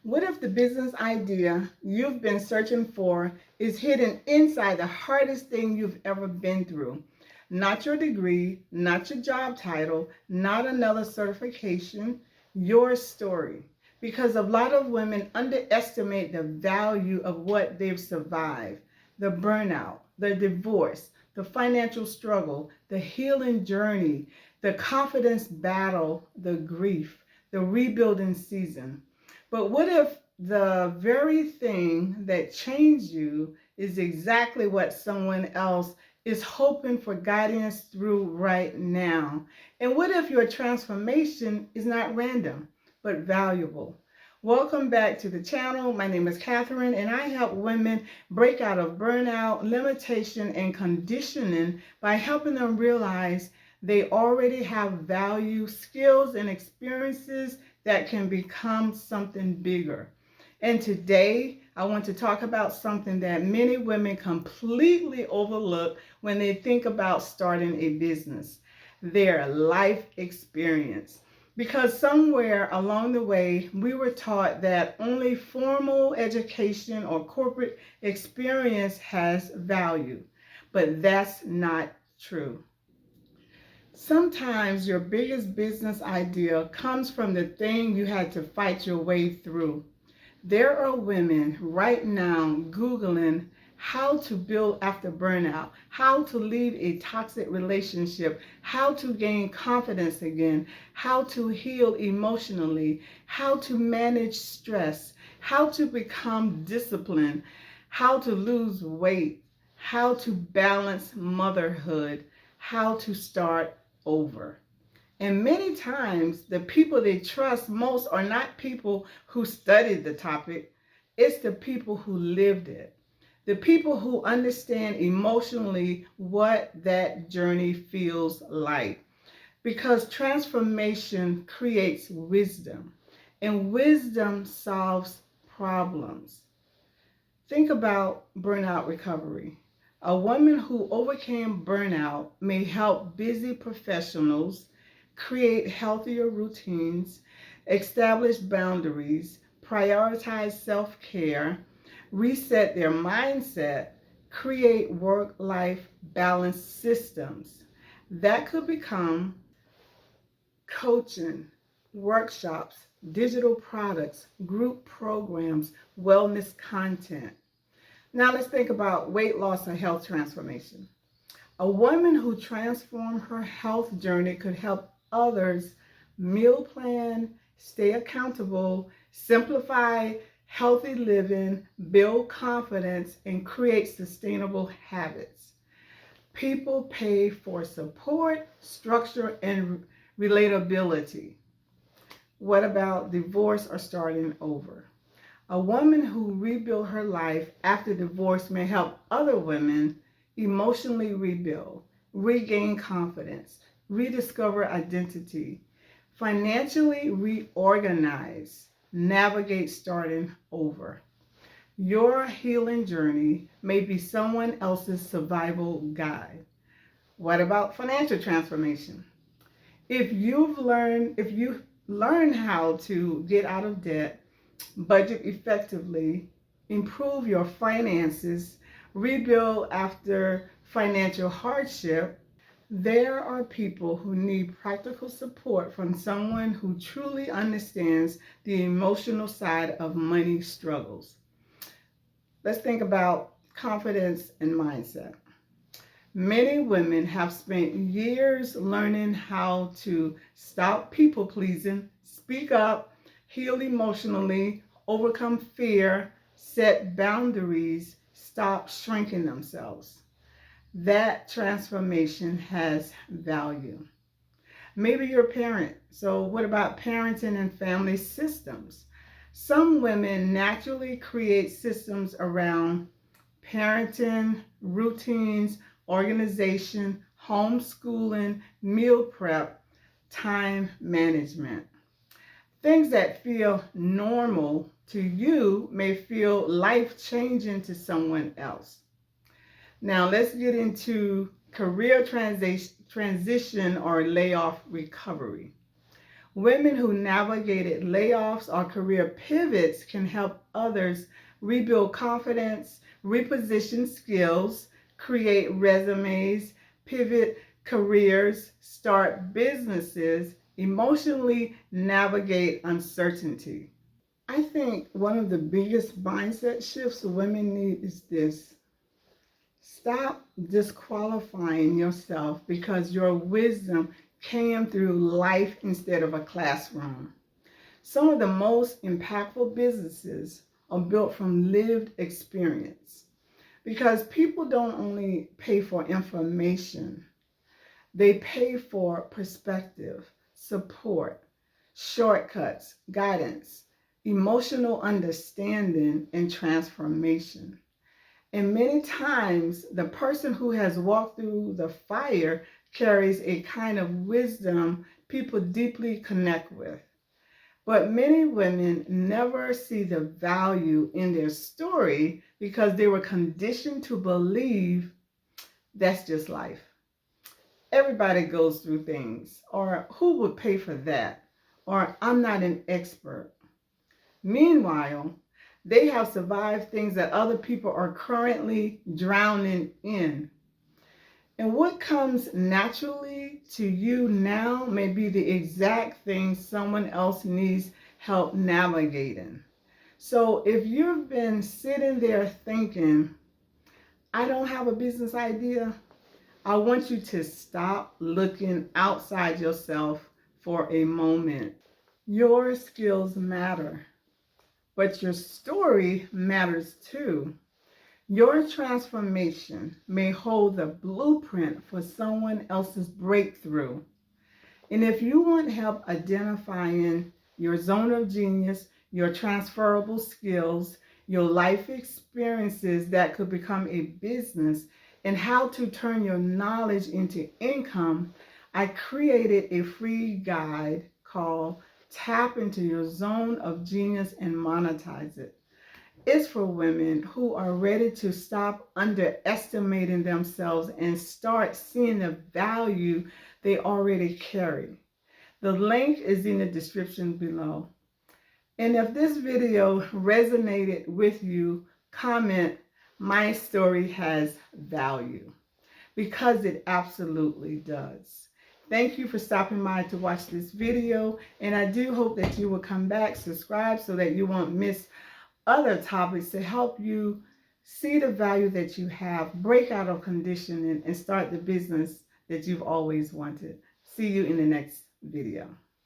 What if the business idea you've been searching for is hidden inside the hardest thing you've ever been through? Not your degree, not your job title, not another certification, your story. Because a lot of women underestimate the value of what they've survived: the burnout, the divorce, the financial struggle, the healing journey, the confidence battle, the grief, the rebuilding season. But what if the very thing that changed you is exactly what someone else is hoping for guidance through right now? And what if your transformation is not random, but valuable? Welcome back to the channel. My name is Catherine, and I help women break out of burnout, limitation, and conditioning by helping them realize they already have value, skills, and experiences that can become something bigger. And today, I want to talk about something that many women completely overlook when they think about starting a business: their life experience. Because somewhere along the way, we were taught that only formal education or corporate experience has value. But that's not true. Sometimes your biggest business idea comes from the thing you had to fight your way through. There are women right now Googling how to build after burnout, how to leave a toxic relationship, how to gain confidence again, how to heal emotionally, how to manage stress, how to become disciplined, how to lose weight, how to balance motherhood, how to start over. And many times, the people they trust most are not people who studied the topic, it's the people who lived it. The people who understand emotionally what that journey feels like. Because transformation creates wisdom, and wisdom solves problems. Think about burnout recovery. A woman who overcame burnout may help busy professionals create healthier routines, establish boundaries, prioritize self care, reset their mindset, create work life balance systems. That could become coaching, workshops, digital products, group programs, wellness content. Now let's think about weight loss and health transformation. A woman who transformed her health journey could help others meal plan, stay accountable, simplify healthy living, build confidence, and create sustainable habits. People pay for support, structure, and relatability. What about divorce or starting over? A woman who rebuilt her life after divorce may help other women emotionally rebuild, regain confidence, rediscover identity, financially reorganize, navigate starting over. Your healing journey may be someone else's survival guide. What about financial transformation? If you learn how to get out of debt, budget effectively, improve your finances, rebuild after financial hardship, there are people who need practical support from someone who truly understands the emotional side of money struggles. Let's think about confidence and mindset. Many women have spent years learning how to stop people pleasing, speak up, heal emotionally, overcome fear, set boundaries, stop shrinking themselves. That transformation has value. Maybe you're a parent. So, what about parenting and family systems? Some women naturally create systems around parenting, routines, organization, homeschooling, meal prep, time management. Things that feel normal to you may feel life changing to someone else. Now, let's get into career transition or layoff recovery. Women who navigated layoffs or career pivots can help others rebuild confidence, reposition skills, create resumes, pivot careers, start businesses, emotionally navigate uncertainty. I think one of the biggest mindset shifts women need is this: stop disqualifying yourself because your wisdom came through life instead of a classroom. Some of the most impactful businesses are built from lived experience because people don't only pay for information, they pay for perspective, support, shortcuts, guidance, emotional understanding, and transformation. And many times, the person who has walked through the fire carries a kind of wisdom people deeply connect with. But many women never see the value in their story because they were conditioned to believe that's just life. Everybody goes through things, or who would pay for that, or I'm not an expert. Meanwhile, they have survived things that other people are currently drowning in. And what comes naturally to you now may be the exact thing someone else needs help navigating. So if you've been sitting there thinking, I don't have a business idea, I want you to stop looking outside yourself for a moment. Your skills matter, but your story matters too. Your transformation may hold the blueprint for someone else's breakthrough. And if you want help identifying your zone of genius, your transferable skills, your life experiences that could become a business, and how to turn your knowledge into income, I created a free guide called Tap into Your Zone of Genius and Monetize It. It's for women who are ready to stop underestimating themselves and start seeing the value they already carry. The link is in the description below. And if this video resonated with you, comment, "My story has value," because it absolutely does. Thank you for stopping by to watch this video, and I do hope that you will come back, subscribe so that you won't miss other topics to help you see the value that you have, break out of conditioning, and start the business that you've always wanted. See you in the next video.